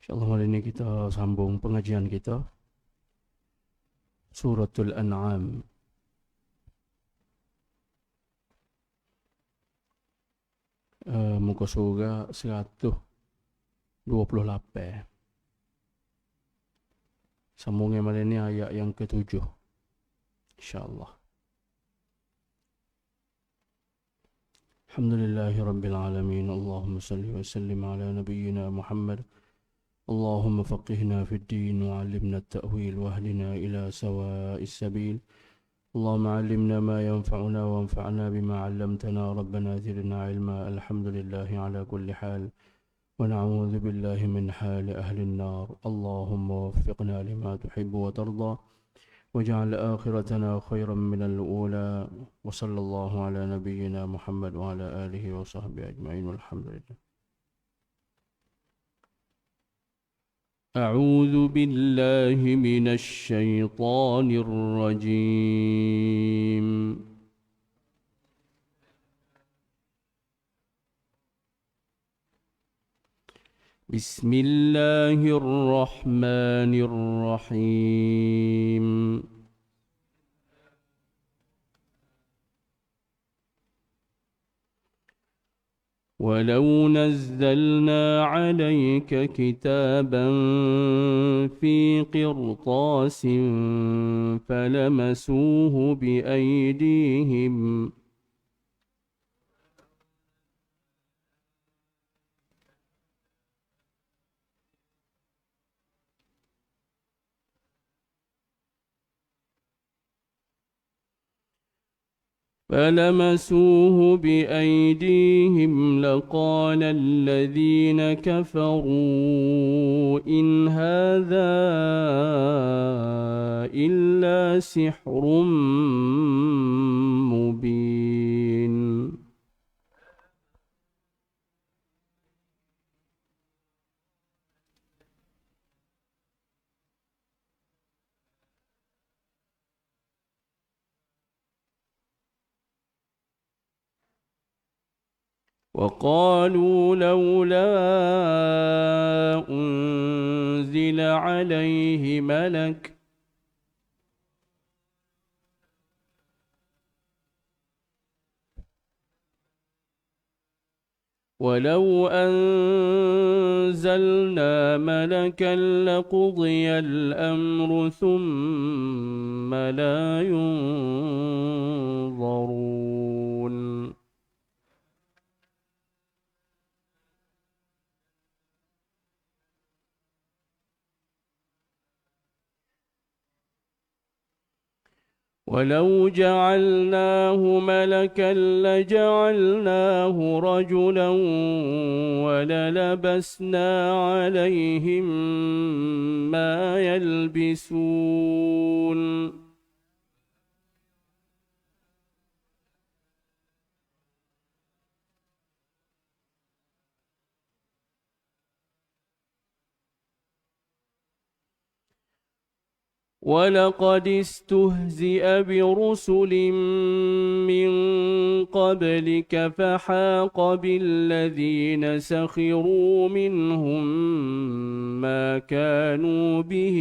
InsyaAllah hari ini kita sambung pengajian kita Suratul An'am. Muka surah 128. Sambungnya malam ini ayat yang ke-7 InsyaAllah. Alhamdulillahi Rabbil Alamin. Allahumma salli wa sallim ala nabiyyina Muhammad. اللهم فقهنا في الدين وعلمنا التأويل واهدنا إلى سواء السبيل. اللهم علمنا ما ينفعنا وانفعنا بما علمتنا. ربنا زدنا علما. الحمد لله على كل حال ونعوذ بالله من حال أهل النار. اللهم وفقنا لما تحب وترضى واجعل آخرتنا خيرا من الأولى. وصلى الله على نبينا محمد وعلى آله وصحبه أجمعين والحمد لله. أعوذ بالله من الشيطان الرجيم. بسم الله الرحمن الرحيم. ولو نزلنا عليك كتابا في قرطاس فلمسوه بأيديهم لقال الذين كفروا إن هذا إلا سحر مبين. وقالوا لولا أنزل عليه ملك ولو أنزلنا ملكا لقضي الأمر ثم لا ينظرون. ولو جعلناه ملكا لجعلناه رجلا وللبسنا عليهم ما يلبسون. ولقد استهزئ برسل من قبلك فحاق بالذين سخروا منهم ما كانوا به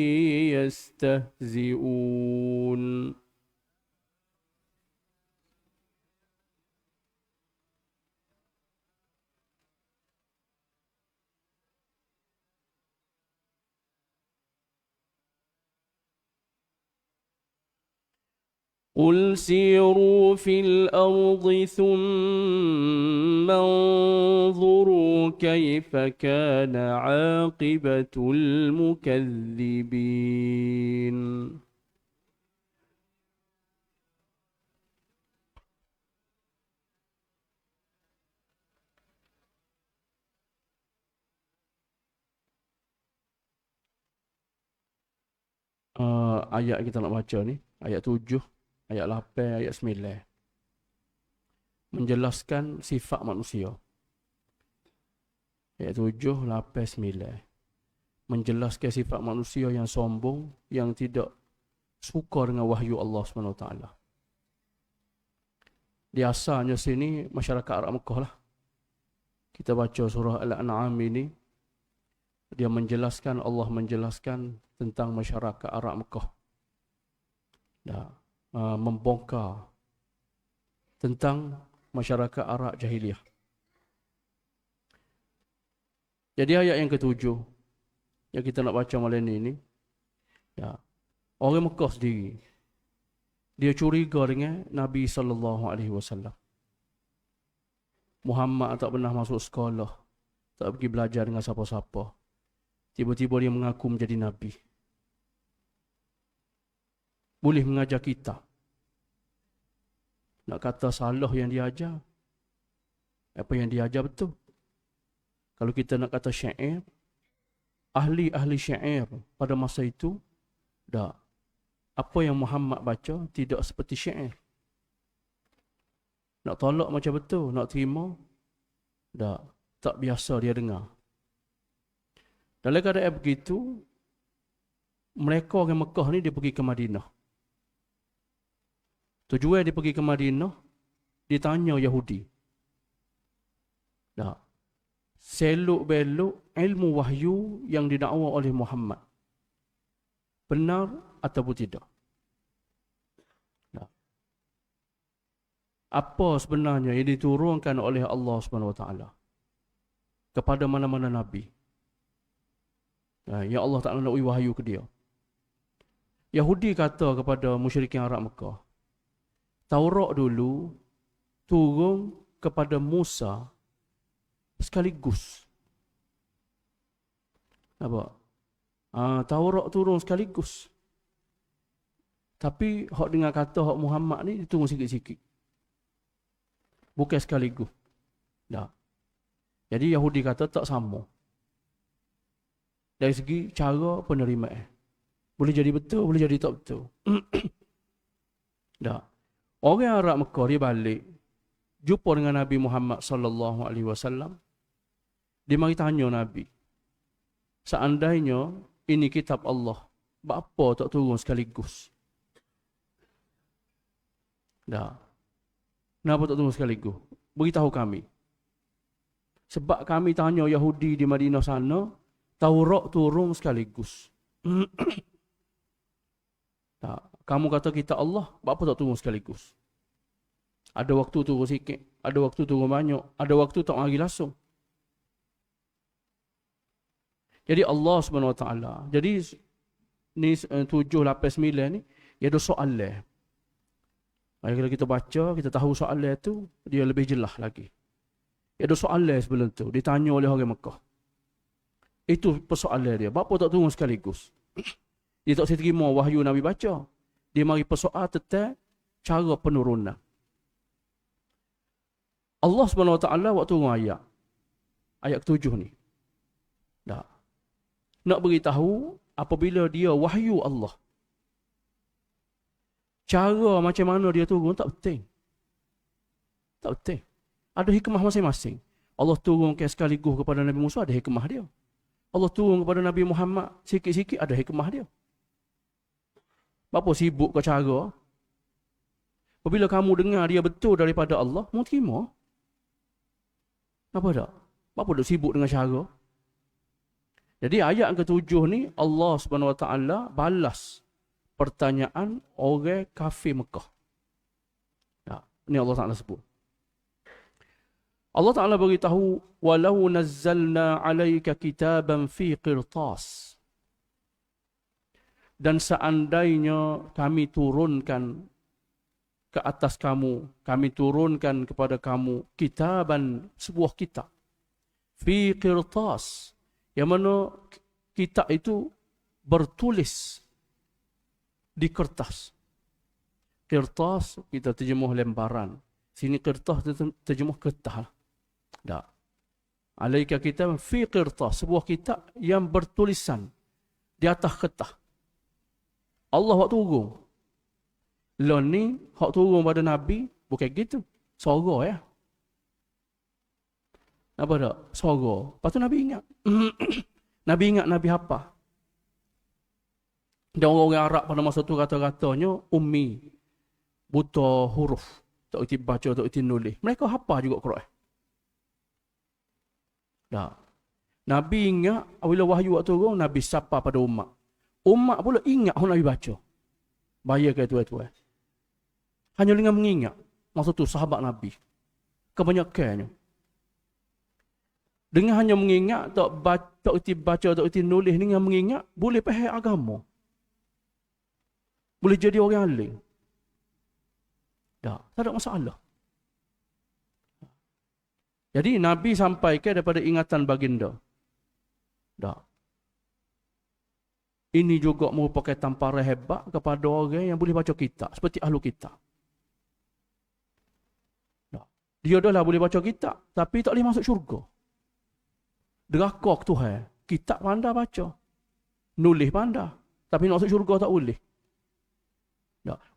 يستهزئون. قل سيروا في الأرض ثم انظروا كيف كان عاقبة المكذبين. Ayat kita nak baca ni, ayat 7, ayat 8, ayat 9. Menjelaskan sifat manusia. Ayat 7, 8, 9. Menjelaskan sifat manusia yang sombong, yang tidak suka dengan wahyu Allah SWT. Di asalnya sini masyarakat Arab Mekah lah. Kita baca surah Al-An'am ini, Allah menjelaskan tentang masyarakat Arab Mekah. Membongkar tentang masyarakat Arab jahiliah. Jadi ayat yang ketujuh yang kita nak baca malam ini, orang Mekah sendiri dia curiga dengan Nabi SAW. Muhammad tak pernah masuk sekolah, tak pergi belajar dengan siapa-siapa. Tiba-tiba dia mengaku menjadi Nabi. Boleh mengajar kita. Nak kata salah yang dia ajar, apa yang dia ajar betul. Kalau kita nak kata syair, ahli-ahli syair pada masa itu, apa yang Muhammad baca tidak seperti syair. Nak tolak macam betul, nak terima, tak biasa dia dengar. Dalam keadaan begitu, mereka orang Mekah ni dia pergi ke Madinah. Tujuan dia pergi ke Madinah, dia tanya Yahudi. Seluk-beluk ilmu wahyu yang didakwa oleh Muhammad, benar ataupun tidak? Apa sebenarnya yang diturunkan oleh Allah SWT kepada mana-mana Nabi? Ya Allah Ta'ala nak wahyu ke dia. Yahudi kata kepada musyrikin Arab Mekah, Taurat dulu turun kepada Musa sekaligus. Nampak? Taurat turun sekaligus. Tapi hak dengar kata hak Muhammad ni turun sikit-sikit. Bukan sekaligus. Jadi Yahudi kata tak sama. Dari segi cara penerimaan. Boleh jadi betul, boleh jadi tak betul. Orang Arab Mekah dia balik, jumpa dengan Nabi Muhammad SAW. Dia mari tanya Nabi, seandainya ini kitab Allah, apa tak turun sekaligus? Kenapa tak turun sekaligus? Beritahu kami. Sebab kami tanya Yahudi di Madinah sana, Taurat turun sekaligus. Kamu kata kita Allah, apa tak turun sekaligus? Ada waktu turun sikit, ada waktu turun banyak, ada waktu tak mari langsung. Jadi Allah SWT, jadi ni 7, 8, 9 ni, dia ada soalan. Kalau kita baca, kita tahu soalan tu, dia lebih jelas lagi. Dia ada soalan sebelum tu, ditanya oleh orang Mekah. Itu persoalan dia. Apa tak turun sekaligus? Dia tak terima wahyu Nabi baca. Dia mari persoal tentang cara penurunan. Allah SWT waktu turun ayat. Ayat ke-7 ni. Nak beritahu apabila dia wahyu Allah. Cara macam mana dia turun tak penting. Tak penting. Ada hikmah masing-masing. Allah turunkan sekaligus kepada Nabi Musa, ada hikmah dia. Allah turun kepada Nabi Muhammad sikit-sikit, ada hikmah dia. Apa sibuk ke cara? Apabila kamu dengar dia betul daripada Allah, mau terima. Apa tak? Apa dah sibuk dengan cara? Jadi ayat ke-7 ni, Allah SWT balas pertanyaan orang kafir Mekah. Ini Allah Ta'ala sebut. Allah Ta'ala beritahu, walau nazzalna alaika kitaban fi qirtas. Dan seandainya kami turunkan ke atas kamu, kami turunkan kepada kamu kitaban, sebuah kitab. Fi qirtas. Yang mana kitab itu bertulis di kertas. Kertas kita terjemuh lembaran. Sini kertas terjemuh kertas. Tak. Alaika kitab fi qirtas, sebuah kitab yang bertulisan di atas kertas. Allah hak turun. Lalu ni hak turun pada Nabi bukan gitu. Suara ya. Apa tak? Suara. Lepas tu Nabi ingat. Nabi ingat Nabi apa? Dan orang-orang Arab pada masa tu kata-katanya ummi, buta huruf, tak erti baca, tak erti nulis. Mereka hafal juga Quran. Tak. Nabi ingat bila wahyu waktu turun, Nabi sapa pada umat. Umat pula ingat apa Nabi baca. Bahaya ke tuan-tuan. Hanya dengan mengingat. Masa tu sahabat Nabi. Kebanyakannya. Dengan hanya mengingat, tak erti baca, tak erti nulis, dengan mengingat, boleh faham agama. Boleh jadi orang alim. Tak ada masalah. Jadi Nabi sampaikan daripada ingatan baginda. Ini juga merupakan tamparan hebat kepada orang yang boleh baca kitab. Seperti ahlu kitab. Dia dah lah boleh baca kitab. Tapi tak boleh masuk syurga. Derakak Tuhan. Kitab pandai baca. Nulis pandai. Tapi nak masuk syurga tak boleh.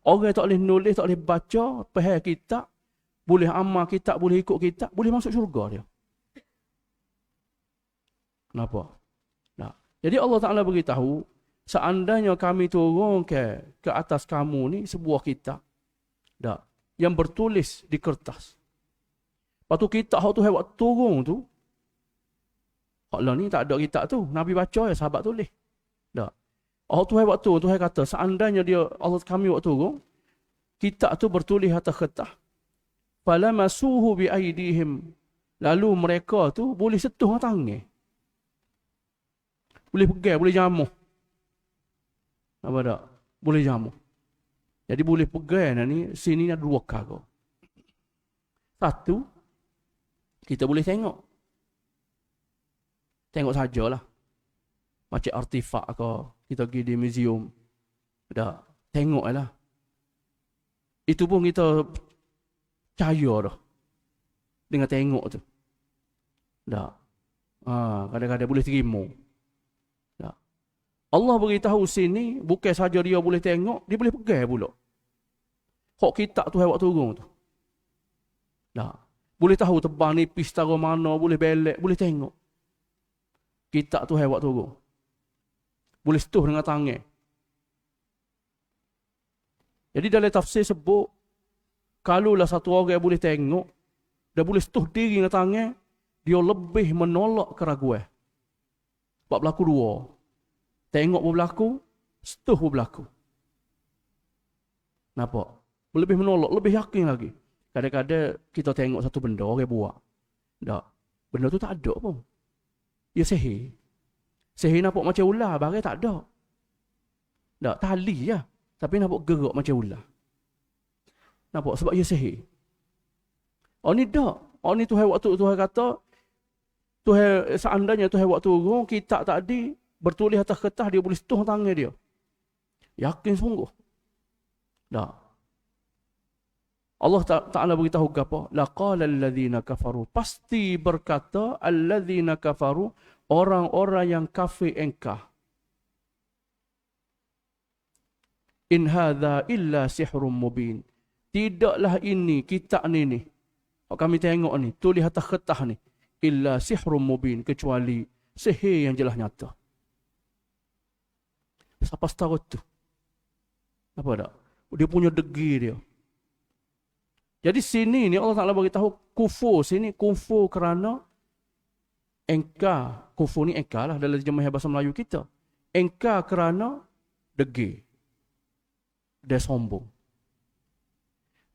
Orang tak boleh nulis, tak boleh baca, faham kitab. Boleh amal kitab, boleh ikut kitab. Boleh masuk syurga dia. Kenapa? Jadi Allah Ta'ala beritahu, seandainya kami turun ke atas kamu ni sebuah kitab yang bertulis di kertas. Lepas tu kitab tu waktu turun tu, Allah ni tak ada kitab tu. Nabi baca ya, sahabat tulis. Allah tu waktu tu kata, seandainya dia Allah kami waktu turun, kitab tu bertulis atas kertas. Falamasuhu bi aidihim. Lalu mereka tu boleh sentuh dengan tangan. Boleh pegang, boleh jamuh. Apa tak? Boleh jamuh. Jadi boleh pegang ni, sini ada dua perkara. Satu, kita boleh tengok. Tengok sajalah. Macam artifak ke, kita pergi di museum. Tengok lah. Itu pun kita percaya dah. Dengan tengok tu. Kadang-kadang boleh terima. Allah beritahu sini, bukan saja dia boleh tengok, dia boleh pegang pula. Hak kitab tu waktu turun tu. Boleh tahu tebang nipis taruh mana, boleh belek, boleh tengok. Kitab tu waktu turun. Boleh setuh dengan tangan. Jadi dalam tafsir sebut, kalaulah satu orang boleh tengok, dia boleh setuh diri dengan tangan, dia lebih menolak keraguan. Sebab berlaku dua. Tengok pun berlaku, setuh pun berlaku. Nampak? Lebih menolak, lebih yakin lagi. Kadang-kadang kita tengok satu benda, orang buat. Benda tu tak ada pun. Ia sihir. Sihir nampak macam ular, barang tak ada. Tali je. Tapi nampak gerak macam ular. Nampak? Sebab ia sihir. Ni tak. Ni Tuhan waktu Tuhan kata, Tuhan seandainya Tuhan waktu turun, kitab tadi, bertulis atas kertas, dia boleh sentuh tangan dia. Yakin sungguh. Allah Ta'ala beritahu apa? Laqala alladhina kafaru. Pasti berkata alladhina kafaru, orang-orang yang kafir engkau. In hadha illa sihrun mubin. Tidaklah ini, kitab ni. Kami tengok ni, tulis atas kertas ni. Illa sihrun mubin. Kecuali sihir yang jelas nyata. Siapa tahu tu? Apa tak? Dia punya degi dia. Jadi sini ni Allah Ta'ala beritahu kufur sini, kufur kerana engkau, kufur ni engkau lah dalam terjemahan bahasa Melayu kita. Engkau kerana degi. Dia sombong.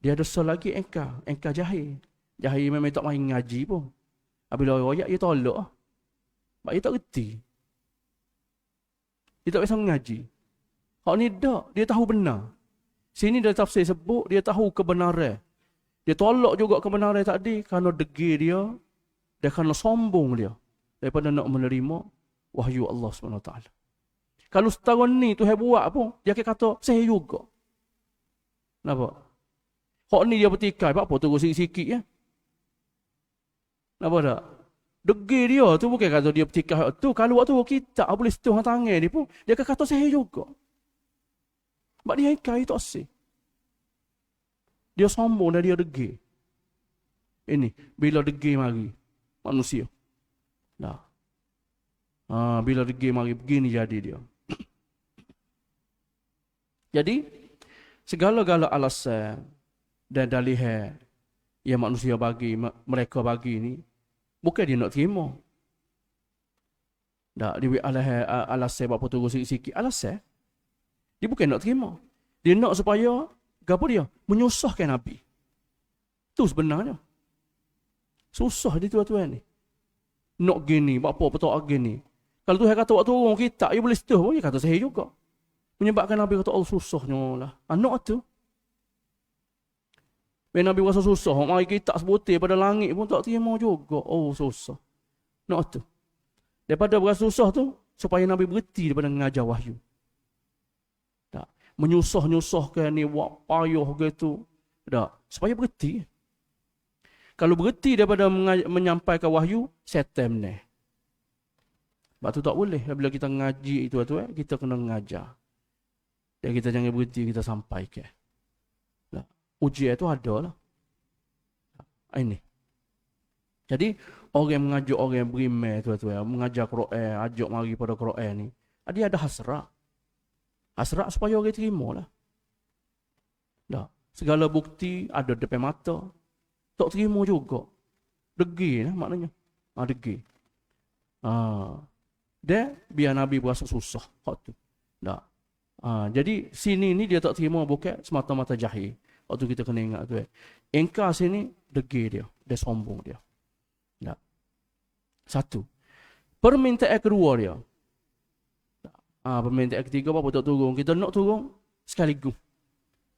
Dia dosa lagi engkau jahil. Jahil memang tak main ngaji pun. Apabila royak dia tolak. Sebab dia tak reti. Dia tak biasa mengaji. Hak ni tak. Dia tahu benar. Sini dalam tafsir sebut, dia tahu kebenaran. Dia tolak juga kebenaran tadi kerana degi dia. Dan kerana sombong dia. Daripada nak menerima wahyu Allah SWT. Kalau setahun ni Tuhan buat pun, dia akan kata, saya juga. Nampak? Hak ni dia bertikai. Apa turun sikit-sikit ya? Nampak tak? Degi dia tu bukan kata dia bertikah tu. Kalau waktu kita boleh setuh tangan dia pun, dia akan kata saya juga. Sebab dia ikai tak sih. Dia sombong dan dia degi. Ini, bila degi mari manusia. Bila degi mari, begini jadi dia. Jadi, segala-gala alasan dan dalih yang manusia bagi, mereka bagi ni, bukan dia nak terima. Tak, dia alasan buat turun sikit-sikit. Alasan. Dia bukan nak terima. Dia nak supaya, apa dia? Menyusahkan Nabi. Itu sebenarnya. Susah dia tuan-tuan ni. Nak gini, buat apa betul gini. Kalau Tuhan kata waktu turun kita, dia boleh setuh pun, dia kata saya juga. Menyebabkan Nabi kata, Allah susahnya lah. Nak tu. Bila Nabi rasa susah, mari kita sebutir pada langit pun tak terima juga. Oh, susah. Nak tu. Daripada berasa susah tu, supaya Nabi berhenti daripada mengajar wahyu. Tak. Menyusah-nyusahkan ni, buat payah gitu. Tak. Supaya berhenti. Kalau berhenti daripada menyampaikan wahyu, setan ni. Sebab tu tak boleh. Bila kita ngaji itu, kita kena mengajar. Dan kita jangan berhenti, kita sampaikan. Ujian itu ada lah. Ini. Jadi, orang yang mengajar orang yang beriman tuan-tuan, mengajar Quran, ajak mari pada Quran ni, dia ada hasrat. Hasrat supaya orang terima lah. Tak. Segala bukti ada depan mata. Tak terima juga. Degil lah maknanya. Degil. Dia biar Nabi berasa susah. Hak tu. Tak. Jadi sini ni dia tak terima bukan semata-mata jahil. Waktu kita kena ingat tu. Engkar sini degil dia. Dia sombong dia. Tak. Satu. Permintaan kedua dia. Permintaan ketiga apa tak turun. Kita nak turun sekaligus.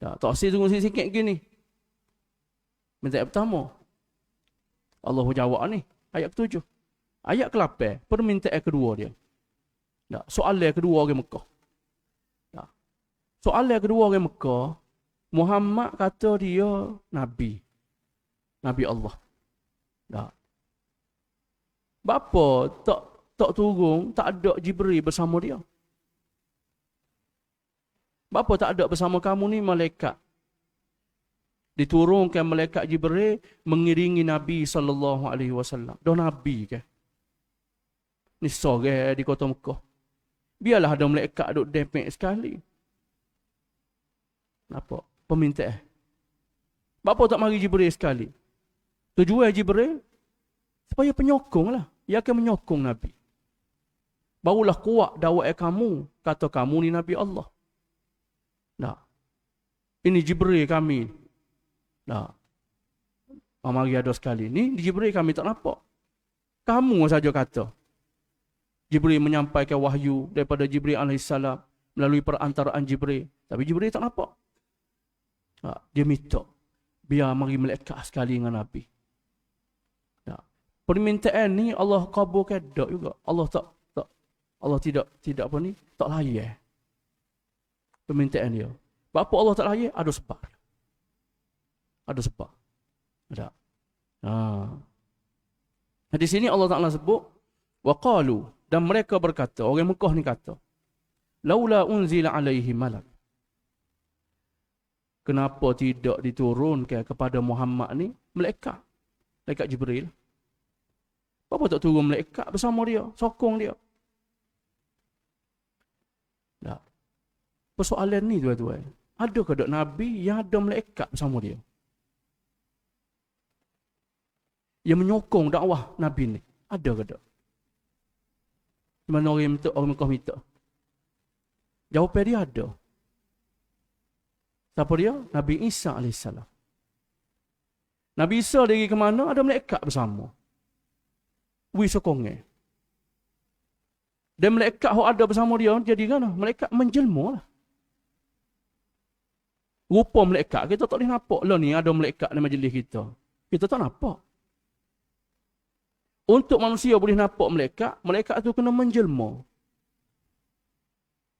Tak asyik turun sikit-sikit gini. Minta pertama. Allah jawab ni. Ayat ke-7. Ayat ke-8. Permintaan kedua dia. Tak. Soalan kedua orang Mekah. Tak. Soalan kedua orang Mekah. Muhammad kata dia Nabi. Nabi Allah. Tak. Bapa tak turun, tak ada Jibril bersama dia. Bapa tak ada bersama kamu ni malaikat. Diturunkan malaikat Jibril mengiringi Nabi SAW. Dah Nabi ke? Ni sore di kota Mekah. Biarlah ada malaikat duduk dempek sekali. Apa? Permintaan. Bapa tak mari Jibril sekali. Tujuan Jibril supaya penyokong lah. Ia akan menyokong Nabi. Barulah kuat dakwah kamu. Kata kamu ni Nabi Allah. Nah. Ini Jibril kami. Nah. Mari ada sekali. Ni Jibril kami tak nampak. Kamu saja kata. Jibril menyampaikan wahyu daripada Jibril AS melalui perantaraan Jibril. Tapi Jibril tak nampak. Dia minta. Biar mari malaikat sekali dengan Nabi. Permintaan ni Allah kabulkan tak juga. Allah tidak apa ni? Tak layak. Permintaan dia. Bapa Allah tak layak? Ada sebab. Ada sebab. Ada. Di sini Allah Ta'ala sebut waqalu, dan mereka berkata, orang Mekah ni kata, laula unzila alaihi malak. Kenapa tidak diturunkan kepada Muhammad ni malaikat? Malaikat Jibril. Apa tak turun malaikat bersama dia, sokong dia? Tak. Persoalan ni tuan-tuan, adakah ada Nabi yang ada malaikat bersama dia? Yang menyokong dakwah Nabi ni. Ada ke tak? Di mana orang Mekah minta? Jawapan dia ada. Siapa dia? Nabi Isa AS. Nabi Isa dari ke mana? Ada malaikat bersama. Sokongnya. Dan malaikat yang ada bersama dia jadi kan? Malaikat menjelma lah. Rupa malaikat kita tak boleh nampak lah ni ada malaikat di majlis kita. Kita tak nampak. Untuk manusia boleh nampak malaikat, malaikat tu kena menjelma.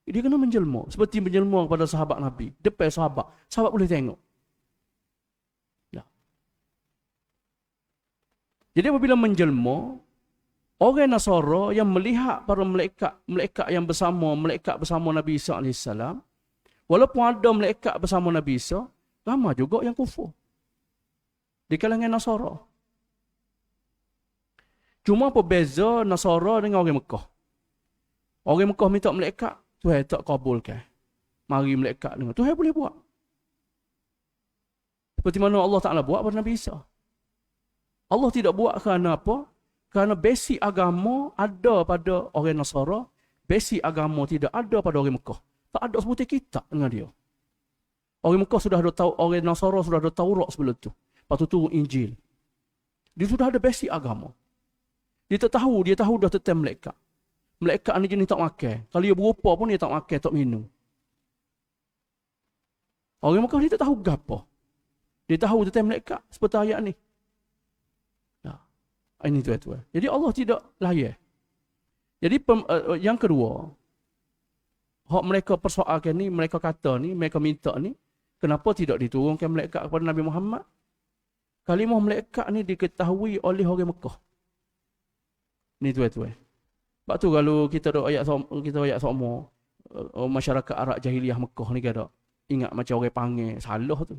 Dia kena menjelma. Seperti menjelma kepada sahabat Nabi. Depan sahabat. Sahabat boleh tengok. Ya. Jadi apabila menjelma, orang Nasara yang melihat para malaikat yang bersama Nabi Isa AS, walaupun ada malaikat bersama Nabi Isa, ramai juga yang kufur. Di kalangan Nasara. Cuma apa beza Nasara dengan orang Mekah? Orang Mekah minta malaikat, Tuhan tak kabulkan. Mari malaikat dengan Tuhan boleh buat. Seperti mana Allah Ta'ala buat pada Nabi Isa. Allah tidak buat kerana apa? Kerana basic agama ada pada orang Nasara, basic agama tidak ada pada orang Mekah. Tak ada sebutir kitab dengan dia. Orang Mekah sudah ada tahu, orang Nasara sudah ada Taurat sebelum tu. Lepas tu turun Injil. Dia sudah ada basic agama. Dia tahu dah tentang malaikat. Malaikat ni jenis tak makan. Kalau dia berupa pun dia tak makan, tak minum. Orang Mekah dia tak tahu gapo. Dia tahu tentang malaikat seperti ayat ni. Nah, ini tuan-tuan. Jadi Allah tidak layak. Jadi yang kedua, hak mereka persoalkan ni, mereka kata ni, mereka minta ni, kenapa tidak diturunkan malaikat kepada Nabi Muhammad? Kalimah malaikat ni diketahui oleh orang Mekah. Ni tuan-tuan. Sebab tu kalau kita ada ayat sama masyarakat Arab jahiliah Mekah ni kata, ingat macam orang panggil salah tu.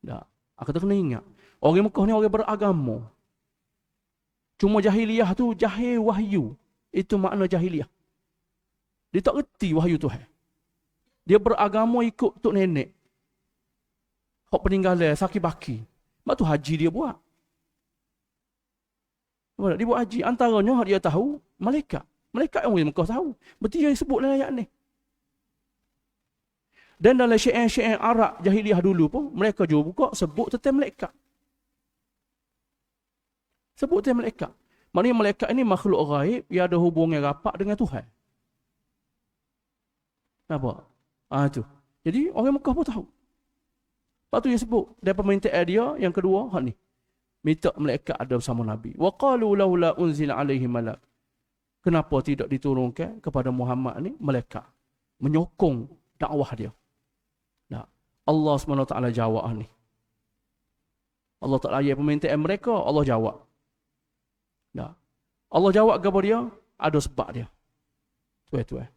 Tak. Kita kena ingat. Orang Mekah ni orang beragama. Cuma jahiliah tu jahil wahyu. Itu makna jahiliah. Dia tak reti wahyu Tuhan. Dia beragama ikut tok nenek. Hak peninggalan sakit baki. Sebab tu haji dia buat. Dia buat haji. Antaranya hak dia tahu malaikat. Malaikat yang orang Mekah tahu. Berarti yang sebut dalam ayat ni. Dan dalam syair-syair Arab jahiliah dulu pun, mereka juga buka sebut tentang malaikat. Sebut tentang malaikat. Maknanya malaikat ini makhluk gaib yang ada hubungan rapat dengan Tuhan. Nampak? Tu. Jadi orang Mekah pun tahu. Lepas tu dia sebut. Dan permintaan dia yang kedua, hak ni. Minta malaikat ada bersama Nabi. Wa qalu laula unzila alaihi malak. Kenapa tidak diturunkan kepada Muhammad ni malaikat? Menyokong dakwah dia. Allah SWT jawab ni. Allah tak layak permintaan mereka, Allah jawab. Allah jawab kepada dia, ada sebab dia. Tuan-tuan.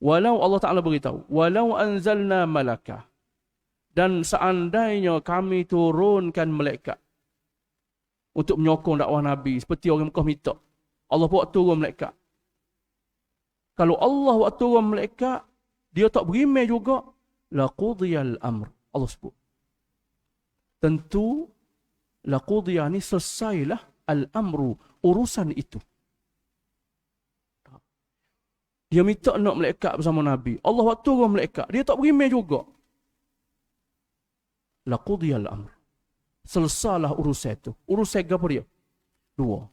Walau Allah Ta'ala beritahu, walau anzalna malakah. Dan seandainya kami turunkan malaikat untuk menyokong dakwah Nabi, seperti orang Mekah minta, Allah buat turun malaikat. Kalau Allah buat turun malaikat, dia tak berimeh juga, laqudiyal amr. Allah sebut. Tentu laqudiyah ni selesailah al-amru, urusan itu. Dia minta nak malaikat bersama Nabi. Allah waktu turun malaikat, dia tak berimeh juga. Laqudiyal amr. Selesailah urusan itu. Urusan apa dia? Dua.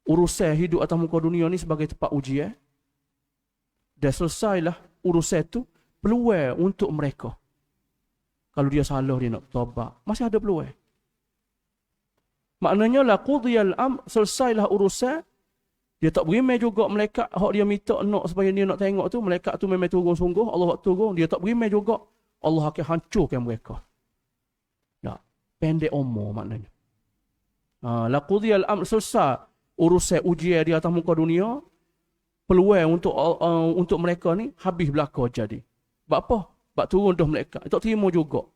Urusan hidup atas muka dunia ni sebagai tempat ujian. Dan selesailah urusan itu peluang untuk mereka. Kalau dia salah, dia nak bertaubat, masih ada peluang. Maknanya laqudiyal amr, selesailah urusan. Dia tak berimeh juga malaikat hak dia minta nak supaya dia nak tengok tu, malaikat tu memang turun sungguh, Allah turun, dia tak berimeh juga. Allah akan hancurkan mereka. Tak. Pendek umur maknanya. Laqudiyal amr, selesai urusan ujian di atas muka dunia. Peluang untuk mereka ni habis belaka jadi. Sebab apa? Sebab turun dah malaikat. Tak terima juga.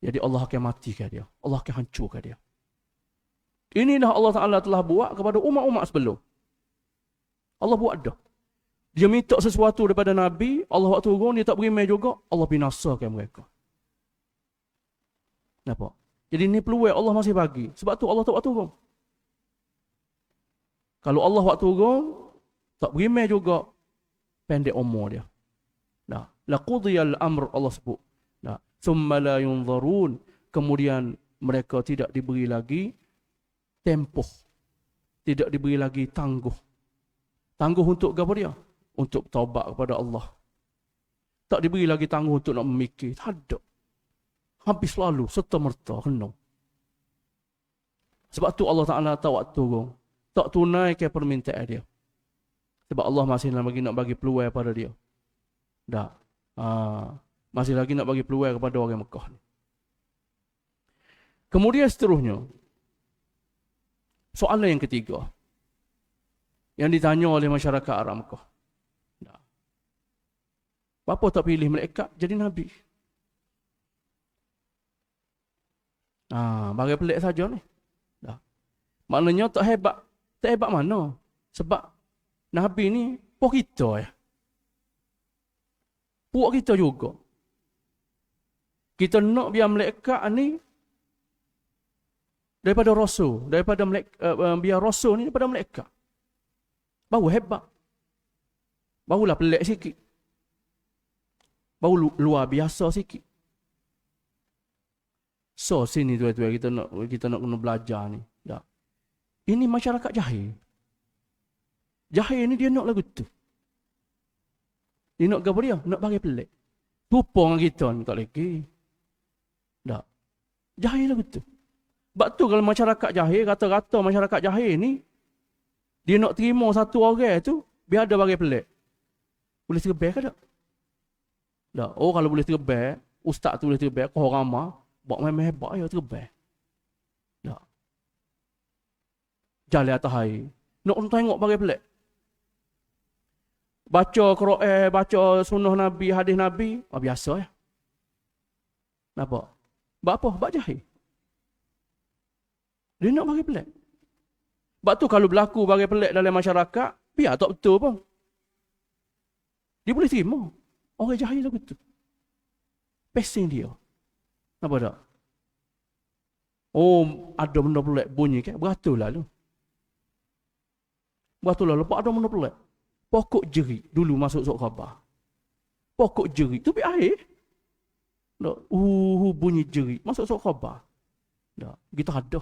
Jadi Allah akan matikan dia. Allah akan hancurkan dia. Inilah Allah Ta'ala telah buat kepada umat-umat sebelum. Allah buat dah. Dia minta sesuatu daripada Nabi, Allah waktu turun, dia tak berimeh juga, Allah binasakan mereka. Nampak? Jadi ini peluang Allah masih bagi. Sebab tu Allah tak waktu turun. Kalau Allah waktu turun, tak berimeh juga, pendek umur dia. Nah, laqudiyal amr, Allah sebut. Nah, thumma la yunzarun, kemudian mereka tidak diberi lagi tempoh, tidak diberi lagi tangguh. Tangguh untuk apa dia? Untuk taubat kepada Allah. Tak diberi lagi tangguh untuk nak memikir. Tak ada. Habis lalu, serta-merta, kena. Sebab tu Allah Ta'ala tak waktu turun. Tak tunaikan permintaan dia. Sebab Allah masih lagi nak bagi peluang pada dia. Dah. Masih lagi nak bagi peluang kepada orang Mekah ni. Kemudian seterusnya, soalan yang ketiga yang ditanya oleh masyarakat Arab Mekah. Apa tak pilih malaikat jadi Nabi? Bagai pelik saja ni. Maknanya tak hebat. Tak hebat mana? Sebab Nabi ni puak kita ya. Puak kita juga. Kita nak biar malaikat ni daripada rasul, daripada biar rasul ni daripada malaikat. Baru hebat. Barulah pelik sikit. Baru luar biasa sikit. So sini tuan-tuan kita nak kena belajar ni. Tak. Ini masyarakat jahil. Jahil ni dia nak lagu tu. Dia nak apa dia? Nak bagi pelik. Rupa dengan kita ni tak lagi. Tak. Jahil lagu tu. Sebab tu kalau masyarakat jahil, kata-kata masyarakat jahil ni, dia nak terima satu orang tu, biar ada bagi pelik. Boleh tergebel ke tak? Tak. Oh kalau boleh tergebel, ustaz tu boleh tergebel, kau ramah, buat main hebat ya tergebel. Tak. Jalan atas air. Nak tengok bagi pelik. Baca Quran, baca sunnah Nabi, hadis Nabi, biasa ya. Nampak? Sebab apa? Sebab jahil. Dia nak bagi pelik. Sebab tu kalau berlaku bagi pelik dalam masyarakat, biar tak betul pun. Dia boleh terima. Orang jahil lah betul. Pesing dia. Nampak tak? Oh, ada benda pelik bunyi kan? Beratur lah tu. Beratur lah. Lepas ada benda pelik. Pokok jerit dulu masuk surat khabar. Pokok jerit tu biar air. Tak? Bunyi jerit. Masuk surat khabar. Tak? Kita ada.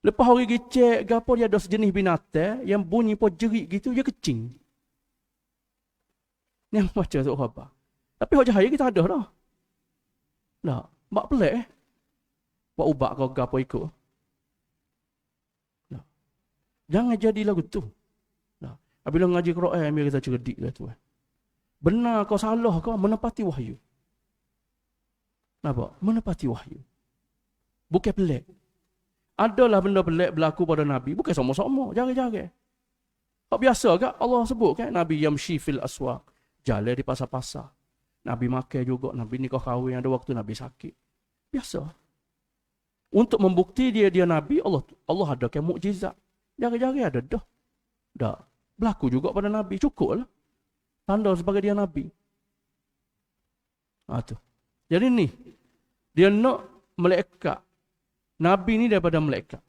Lepas orang gecek, gapo dia ada sejenis binatang yang bunyi pun jerit gitu, dia kecing. Ni yang baca surat khabar. Tapi hak jahil kita ada dah. Tak? Mak pelik buat ubat kau gapo ikut. Tak? Jangan jadi lagu tu. Apabila ngaji Quran, biar kita cerdik lah tu. Benar kau salah kau, menepati wahyu. Nampak? Menepati wahyu. Bukan pelik. Adalah benda pelik berlaku pada Nabi. Bukan sama-sama. Jaga-jaga. Tak biasa kan? Allah sebut kan? Nabi yamshi fil aswaq. Jalan di pasar-pasar. Nabi makan juga. Nabi nikah kahwin. Ada waktu Nabi sakit. Biasa. Untuk membukti dia Nabi, Allah ada kan mukjizat. Jaga-jaga ada dah. Dah. Berlaku juga pada Nabi. Cukup lah. Tanda sebagai dia Nabi. Tu. Jadi ni. Dia nak malaikat. Nabi ni daripada malaikat.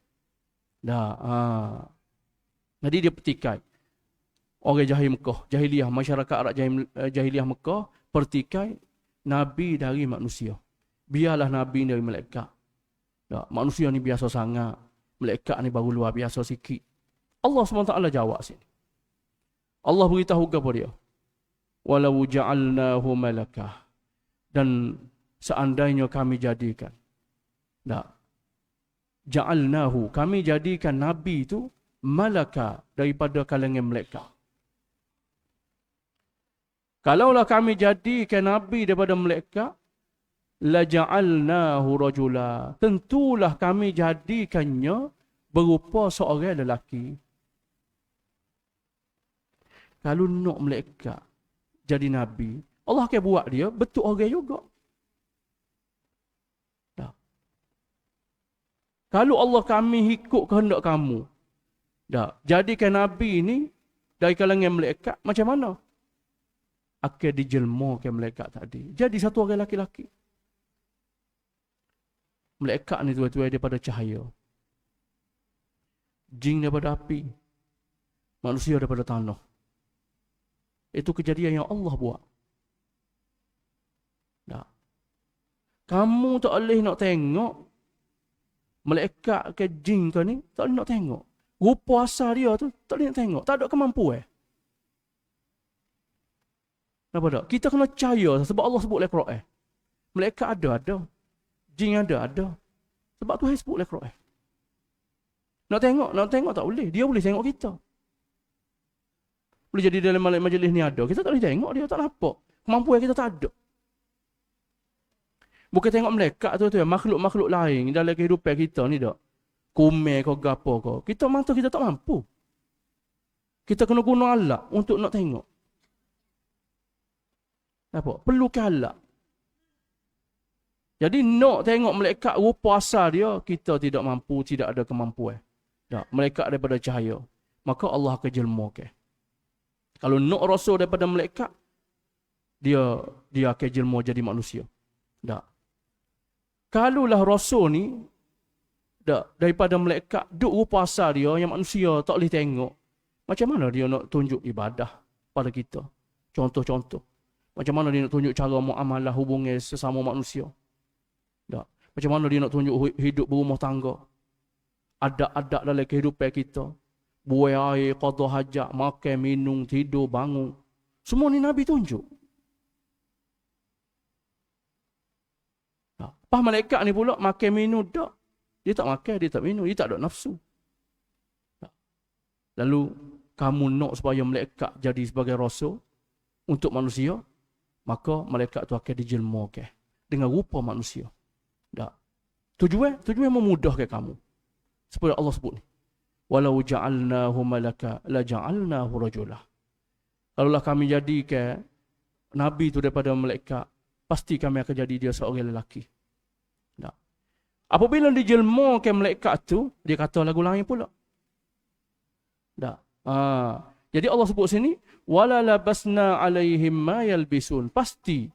Jadi dia petikai. Orang jahil Mekah. Jahiliah. Masyarakat Arab jahiliah Mekah. Pertikai. Nabi dari manusia. Biarlah Nabi dari malaikat. Manusia ni biasa sangat. Malaikat ni baru luar biasa sikit. Allah SWT jawab sini. Allah beritahu kepada dia. Walau ja'alnahu malakah. Dan seandainya kami jadikan. Ja'alnahu. Kami jadikan Nabi itu malaka daripada kalangan malaikat. Kalaulah kami jadikan Nabi daripada malaikat, la ja'alnahu rajula. Tentulah kami jadikannya berupa seorang lelaki. Kalau nak malaikat jadi Nabi, Allah akan buat dia betul orang juga. Tak. Kalau Allah kami ikut kehendak kamu, tak, jadikan Nabi ini dari kalangan malaikat, macam mana? Akan dijelmakan malaikat tadi. Jadi satu orang laki-laki. Malaikat ni tuan-tuan daripada cahaya. Jin daripada api. Manusia daripada tanah. Itu kejadian yang Allah buat. Tak. Kamu tak boleh nak tengok malaikat ke jin ke ni, tak boleh nak tengok. Rupa asal dia tu, tak boleh nak tengok. Tak ada kemampuan. Nampak tak? Kita kena percaya sebab Allah sebut dalam Quran. Malaikat ada. Jin ada. Sebab tu dia sebut dalam Quran. Nak tengok tak boleh. Dia boleh tengok kita. Boleh jadi dalam majlis ni ada. Kita tak boleh tengok dia, tak nampak. Kemampuan kita tak ada. Bukan tengok malaikat tu, makhluk-makhluk lain dalam kehidupan kita ni tak. Kumel kau gapo kau. Kita mata kita tak mampu. Kita kena guna alat untuk nak tengok. Apa? Perlukan alat. Jadi nak tengok malaikat rupa asal dia, kita tidak mampu, tidak ada kemampuan. Tak, malaikat daripada cahaya. Maka Allah akan jelmakan. Kalau nak rasul daripada malaikat, dia akan jelma jadi manusia. Tak. Kalaulah rasul ni daripada malaikat duk rupa asal dia yang manusia tak boleh tengok. Macam mana dia nak tunjuk ibadah pada kita? Contoh-contoh. Macam mana dia nak tunjuk cara muamalah hubungan sesama manusia? Tak. Macam mana dia nak tunjuk hidup berumah tangga? Adat-adat dalam kehidupan kita. Buai air, qada hajat, makan, minum, tidur, bangun. Semua ni Nabi tunjuk. Tak. Pas malaikat ni pula makan minum tak. Dia tak makan, dia tak minum, dia tak ada nafsu. Tak. Lalu kamu nak supaya malaikat jadi sebagai rasul untuk manusia, maka malaikat tu akan dijelmakan dengan rupa manusia. Tak. Tujuan memudahkan kamu. Seperti Allah sebut ni. Walau ja'alnahu malaka la ja'alnahu rajulah. Kalaulah kami jadikan Nabi tu daripada malaikat, pasti kami akan jadi dia seorang lelaki. Tak. Apabila dijelmakan malaikat tu, dia kata lagu lain pula. Tak. Jadi Allah sebut sini, wala labasna alaihim ma yalbisun. Pasti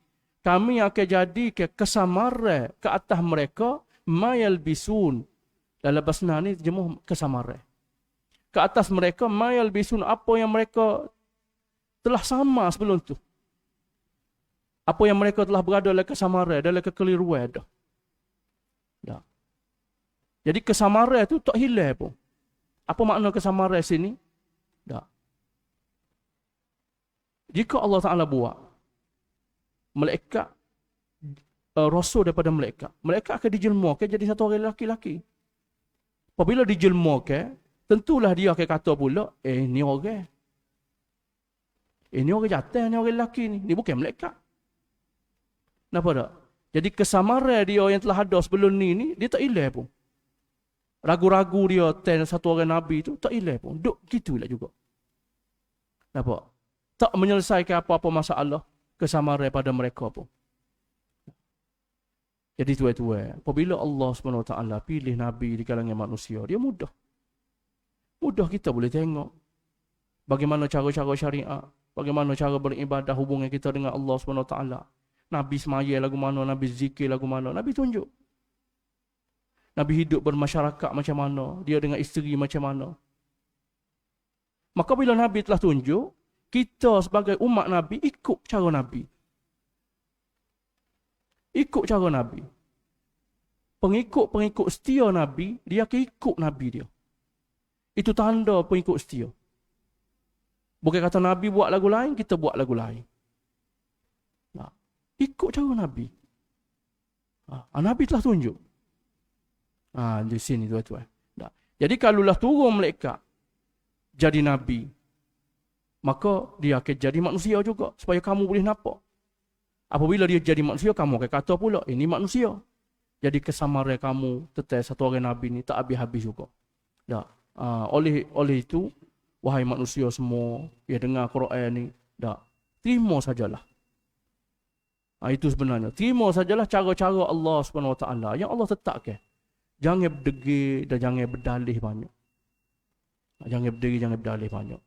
kami akan jadikan kesamaran ke atas mereka ma yalbisun. Dan labasna ni terjemuh kesamaran. Ke atas mereka ma yalbisun, apa yang mereka telah sama sebelum tu. Apa yang mereka telah berada dalam kesamaran, dalam kekeliruan dah. Tak. Jadi kesamaran tu tak hilang pun. Apa makna kesamaran sini? Tak. Jika Allah Ta'ala buat malaikat, rasul daripada malaikat akan dijelmakan jadi satu orang lelaki-lelaki. Apabila dijelmakan, tentulah dia akan kata pula, ni orang. Ni orang jatuh, ni orang lelaki ni. Ni bukan malaikat. Kenapa tak? Jadi kesamaran dia yang telah ada sebelum ni dia tak hilang pun. Ragu-ragu dia satu orang Nabi tu tak hilang pun. Duk gitulah juga. Nampak? Tak menyelesaikan apa-apa masalah kesamaran pada mereka pun. Jadi tuan-tuan, apabila Allah SWT pilih Nabi di kalangan manusia, dia mudah. Mudah kita boleh tengok bagaimana cara-cara syariat, bagaimana cara beribadah hubungan kita dengan Allah SWT. Nabi semaya lagu mana, Nabi zikir lagu mana, Nabi tunjuk. Nabi hidup bermasyarakat macam mana, dia dengan isteri macam mana. Maka bila Nabi telah tunjuk, kita sebagai umat Nabi ikut cara Nabi. Ikut cara Nabi. Pengikut-pengikut setia Nabi, dia akan ikut Nabi dia. Itu tanda pengikut setia. Bukan kata Nabi buat lagu lain, kita buat lagu lain. Nah, ikut cara Nabi. Nabi telah tunjuk. Di sini tuan-tuan. Nah, jadi kalaulah turun malaikat jadi Nabi, maka dia akan jadi manusia juga supaya kamu boleh nampak. Apabila dia jadi manusia, kamu akan kata pula, ini manusia. Jadi kesamaran kamu tetap satu orang Nabi ni tak habis-habis juga. Tak. Oleh itu, wahai manusia semua yang dengar Quran ni, tak, terima sajalah. Itu sebenarnya. Terima sajalah cara-cara Allah SWT yang Allah tetapkan. Jangan berdegil dan jangan berdalih banyak. Jangan berdegil, jangan berdalih banyak.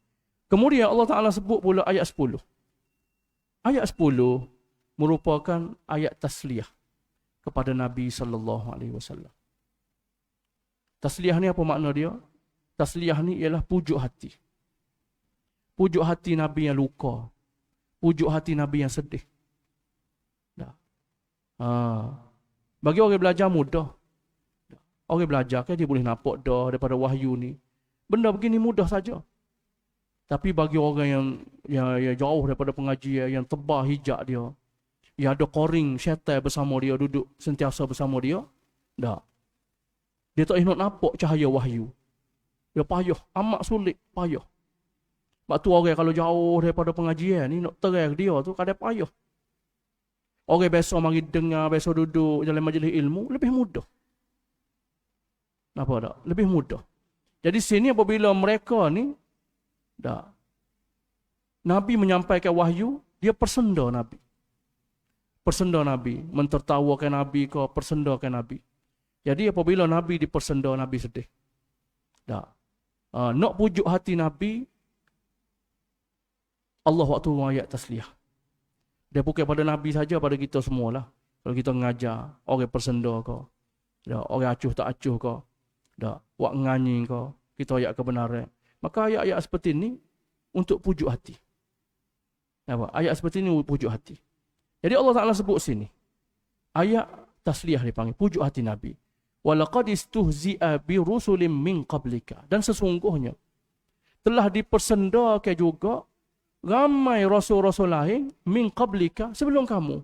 Kemudian Allah Ta'ala sebut pula ayat 10. Ayat 10 merupakan ayat tasliyah kepada Nabi SAW. Tasliyah ni apa makna dia? Tasliyah ni ialah pujuk hati. Pujuk hati Nabi yang luka. Pujuk hati Nabi yang sedih. Bagi orang belajar mudah. Orang belajar kan dia boleh nampak dah daripada wahyu ni. Benda begini mudah saja. Tapi bagi orang yang jauh daripada pengajian, yang tebal hijab dia, yang ada koring syaitan bersama dia, duduk sentiasa bersama dia, tak. Dia tak nak nampak cahaya wahyu. Dia payah, amat sulit, payah. Sebab tu orang kalau jauh daripada pengajian ni, nak terang dia tu kadang payah. Orang biasa mari dengar, biasa duduk dalam majlis ilmu, lebih mudah. Nampak tak? Lebih mudah. Jadi sini apabila mereka ni, tak, Nabi menyampaikan wahyu, dia persenda Nabi. Persenda Nabi, mentertawakan Nabi ke, persendakan Nabi. Jadi apabila Nabi dipersenda, Nabi sedih. Tak. Nak pujuk hati Nabi, Allah waktu ayat tasliyah. Dia bukan pada Nabi saja, pada kita semualah. Kalau kita mengajar, orang persenda ke, orang acuh tak acuh ke, Dak, wak nganyi kau, kita ayat kebenaran. Maka ayat-ayat seperti ini untuk pujuk hati. Apa? Ayat seperti ini pujuk hati. Jadi Allah Ta'ala sebut sini. Ayat tasliyah dipanggil, pujuk hati Nabi. Walaqad istuhzi'a bi rusulim min qablika. Dan sesungguhnya telah dipersendakan juga ramai rasul-rasul lain min qablika sebelum kamu.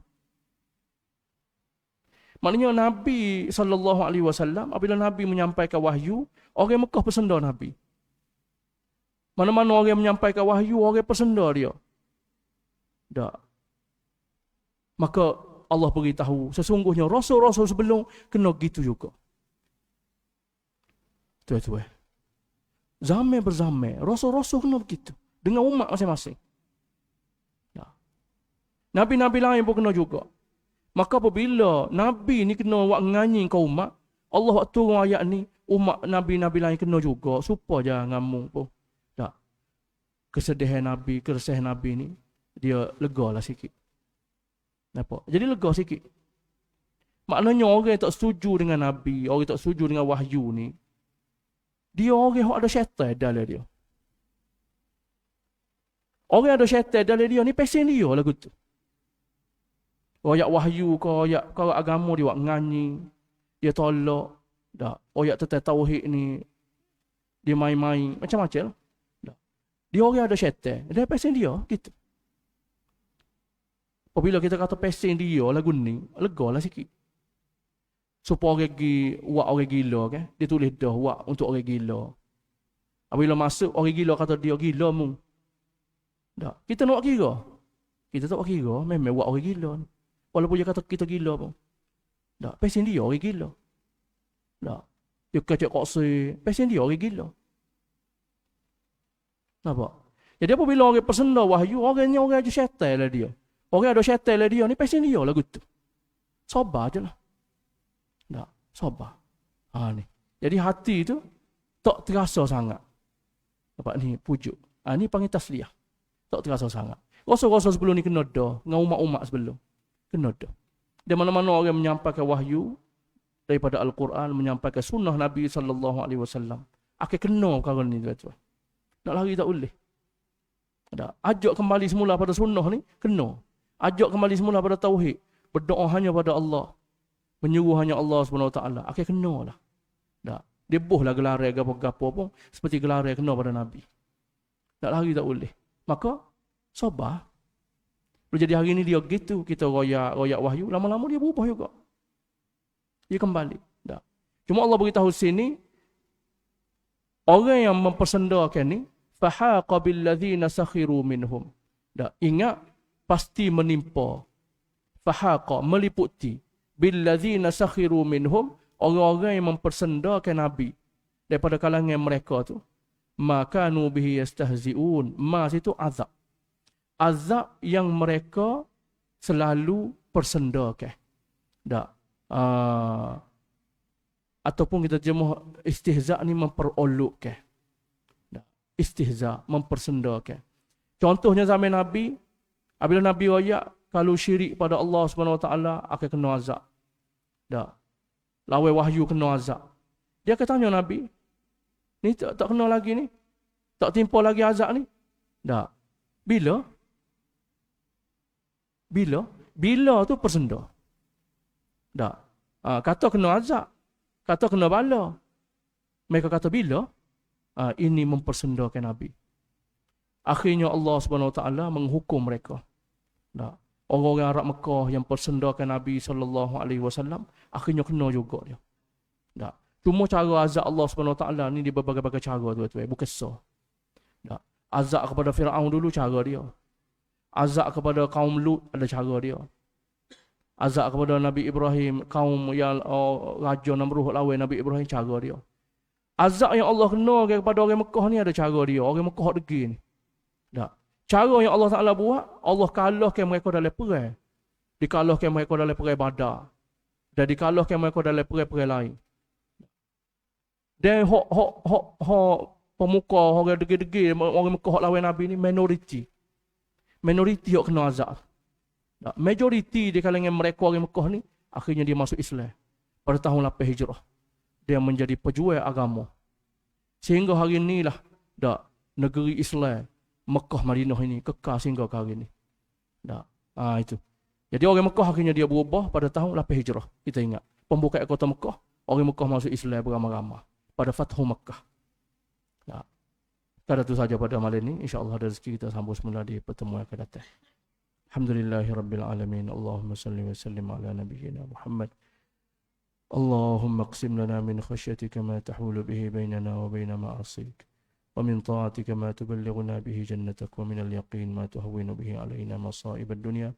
Maknanya Nabi SAW, apabila Nabi menyampaikan wahyu, orang Mekah persenda Nabi. Mana-mana orang yang menyampaikan wahyu, orang persenda dia. Tak. Maka Allah beritahu, sesungguhnya rasul-rasul sebelum kena gitu juga. Tuan-tuan. Zaman berzamai, rasul-rasul kena begitu. Dengan umat masing-masing. Tak. Nabi-nabi lain pun kena juga. Maka apabila Nabi ni kena buat nganyi kau umat, Allah waktu turun ayat ni, umat Nabi-Nabi lain kena juga. Supaya jangan ngamuk pun. Tak. Kesedihan Nabi, keresahan Nabi ni, dia lega lah sikit. Nampak? Jadi lega sikit. Maknanya orang yang tak setuju dengan Nabi, orang yang tak setuju dengan wahyu ni, dia orang yang ada syaitan dalam dia. Orang yang ada syaitan dalam dia ni, pesen dia lagu tu. Ayat wahyu kau, ayat kau agama dia buat nganyi, dia tolak. Tak. Ayat tentang tauhid ni, dia main-main, macam-macam lah. Tak. Dia orang yang ada syaitan, dia pesen dia, gitu. Apabila kita kata pesen dia lagu ni, lega lah sikit. Supaya orang buat orang gila kan. Dia tulis dah buat untuk orang gila. Apabila masuk orang gila kata dia gila mu. Tak. Kita nak kira. Kita tak kira, memang buat orang gila. Walaupun dia kata kita gila pun. Tak. Pesen dia orang gila. Tak. Dia kacak koksi, pesen dia orang gila. Nampak? Jadi apabila orang persenda wahyu, orangnya orang aja syaitan lah dia. Orang ada syaitan lah dia ni, pesen dia lah gitu. Sabar je lah. Tak, sabar. Ni. Jadi hati tu tak terasa sangat. Nampak ni, pujuk. Ni panggil tasliyah. Tak terasa sangat. Rasa-rasa sebelum ni kena dah. Dengan umat-umat sebelum. Kena dah. Dan mana-mana orang menyampaikan wahyu daripada Al-Quran, menyampaikan sunnah Nabi SAW. Akan kena perkara ni tuan-tuan. Nak lari tak boleh. Tak. Ajak kembali semula pada sunnah ni, kena. Ajak kembali semula pada tauhid. Berdoa hanya pada Allah. Menyuruh hanya Allah SWT. Akan kena lah. Tak. Dia bohlah gelar gapo-gapo pun. Seperti gelar kena pada Nabi. Tak lari tak boleh. Maka, sabar. Jadi hari ni dia gitu. Kita royak wahyu. Lama-lama dia berubah juga. Dia kembali. Tak. Cuma Allah beritahu sini. Orang yang mempersendakan ni. Fahaqa billadzina sakhiru minhum. Tak. Ingat. Pasti menimpa. Fahaqa, meliputi. Billadzina sakhiru minhum, orang-orang yang mempersendakan Nabi daripada kalangan mereka tu. Makanu bihi yastahzi'un. Ma situ azab. Azab yang mereka selalu persendakan. Tak. Ataupun kita terjemah istihza' ni memperolokkan. Tak. Istihza', mempersendakan. Contohnya zaman Nabi, apabila Nabi royak, kalau syirik pada Allah SWT akan kena azab. Tak. Lawai wahyu kena azab. Dia akan tanya Nabi, ni tak kena lagi ni? Tak timpa lagi azab ni? Tak. Bila? Bila tu persenda. Tak. Kata kena azab. Kata kena bala. Mereka kata bila? Ini mempersendakan Nabi. Akhirnya Allah SWT menghukum mereka. Tak. Orang-orang Arab Mekah yang persendakan Nabi SAW, akhirnya kena juga dia. Tak. Cuma cara azab Allah SWT ni di berbagai-bagai cara tuan-tuan, bukan sah. Tak. Azab kepada Firaun dulu cara dia. Azab kepada kaum Lut ada cara dia. Azab kepada Nabi Ibrahim, kaum yang Raja Namruh lawan Nabi Ibrahim, cara dia. Azab yang Allah kena kepada orang Mekah ni ada cara dia. Orang Mekah degi ni. Tak. Cara yang Allah Ta'ala buat, Allah kalahkan mereka dalam perang. Dikalahkan mereka dalam perang Badar. Dan dikalahkan mereka dalam perang-perang lain. Dan pemuka, orang degi-degi, orang Mekah lawan Nabi ni, minoriti. Minoriti yang kena azab. Majoriti di kalangan mereka orang Mekah ni, akhirnya dia masuk Islam. Pada tahun 8 Hijrah. dia menjadi pejuang agama. Sehingga hari inilah dak negeri Islam Mekah Madinah ini kekal sehingga ke hari ini. Dak. Itu. Jadi orang Mekah akhirnya dia berubah pada tahun 8 Hijrah. Kita ingat. Pembukaan kota Mekah, orang Mekah masuk Islam beramai-ramai pada Fathu Mekah. Dak. Kada itu saja pada malam ini. InsyaAllah ada rezeki kita sambung semula di pertemuan akan datang. Alhamdulillahirabbil alamin. Allahumma salli wa sallim ala nabiyyina Muhammad. اللهم اقسم لنا من خشيتك ما تحول به بيننا وبين معاصيك ومن طاعتك ما تبلغنا به جنتك ومن اليقين ما تهون به علينا مصائب الدنيا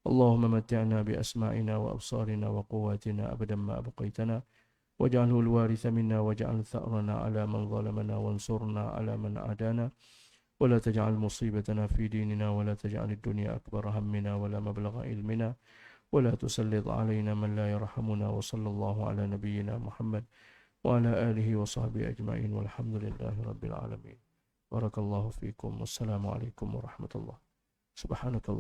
اللهم متعنا بأسماعنا وأبصارنا وقواتنا أبدا ما أبقيتنا واجعله الوارث منا واجعل ثأرنا على من ظلمنا وانصرنا على من عادانا ولا تجعل مصيبتنا في ديننا ولا تجعل الدنيا أكبر همنا ولا مبلغ علمنا ولا تسلط علينا من لا يرحمنا وصلى الله على نبينا محمد وعلى آله وصحبه أجمعين والحمد لله رب العالمين بارك الله فيكم والسلام عليكم ورحمة الله سبحانك الله